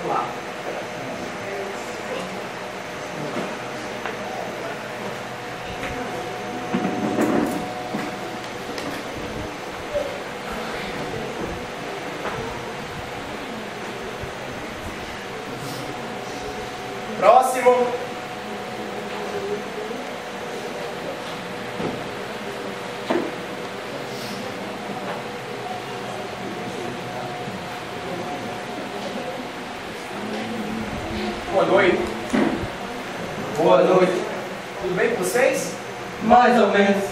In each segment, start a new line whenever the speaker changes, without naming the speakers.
Vamos lá. Próximo. Boa noite.
Boa noite.
Tudo bem com vocês?
Mais ou menos.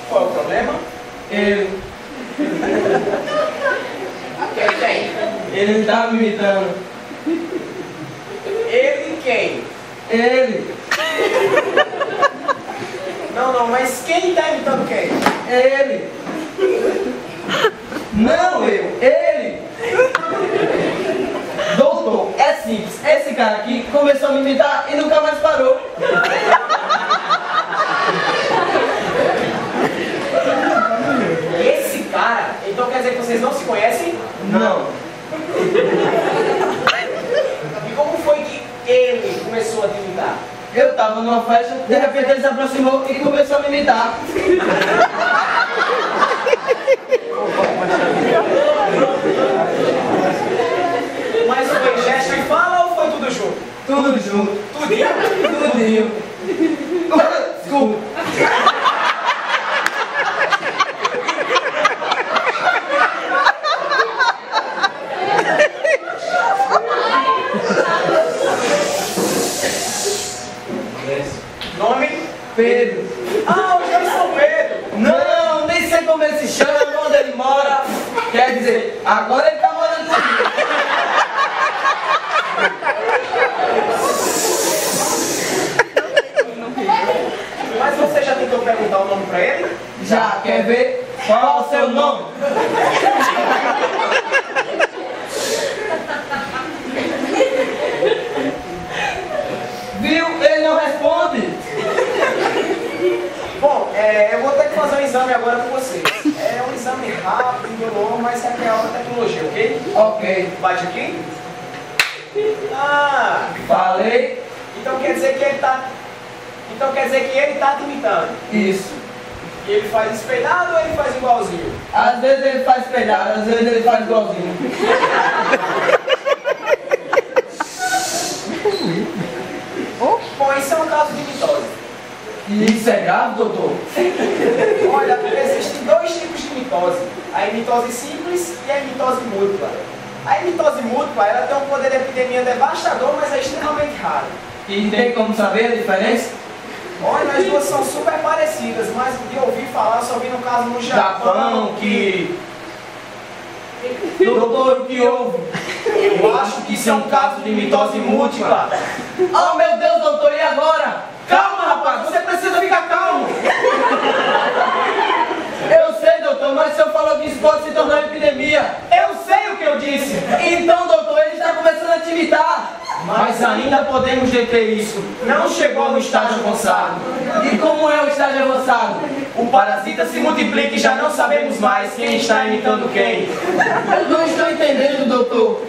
Qual é o problema?
Ele
Quem?
Ele tá me imitando.
Ele quem?
Ele.
Não, mas quem está imitando quem?
Ele. Não eu. Ele. Doutor, é simples. Esse cara aqui começou a me imitar e nunca mais parou.
Esse cara? Então quer dizer que vocês não se conhecem?
Não.
E como foi que ele começou a te imitar?
Eu tava numa festa, de repente ele se aproximou e começou a me imitar.
Mas foi gesto e fala ou foi tudo junto?
Tudo junto.
Tudinho?
Tudinho. Desculpa.
Nome?
Pedro.
Ah, os dois são Pedro.
Não, nem sei como ele se chama, onde ele mora. Quer dizer, agora ele tá morando comigo.
Mas você já tentou perguntar o nome pra ele?
Já, quer ver? Qual é o seu nome? Viu? Ele não responde.
Bom, eu vou ter que fazer um exame agora com vocês. É um exame rápido, indolor, mas é alta tecnologia, ok?
Ok.
Bate aqui. Ah,
Falei.
então quer dizer que ele tá... Então quer dizer que ele tá te imitando.
Isso.
E ele faz espelhado ou ele faz igualzinho?
Às vezes ele faz espelhado, às vezes ele faz igualzinho.
Bom, isso é um caso de mitose.
E isso é grave, doutor?
Olha, existem dois tipos de mitose. A mitose simples e a mitose múltipla. A mitose múltipla, ela tem um poder de epidemia devastador, mas é extremamente raro.
E tem como saber a diferença?
Olha, as duas são super parecidas, mas de ouvir falar, só vi no caso no Japão que...
Doutor, o que houve?
Eu acho que isso é um caso de mitose múltipla.
Oh, meu Deus, doutor, e agora?
Calma, rapaz, você precisa ficar calmo.
Eu sei, doutor, mas o senhor falou que isso pode se tornar uma epidemia.
Eu sei o que eu disse.
Então, doutor, ele está começando a te imitar.
Mas ainda podemos deter isso. Não chegou no estágio avançado.
E como é o estágio avançado?
O parasita se multiplica e já não sabemos mais quem está imitando quem.
Eu não estou entendendo, doutor.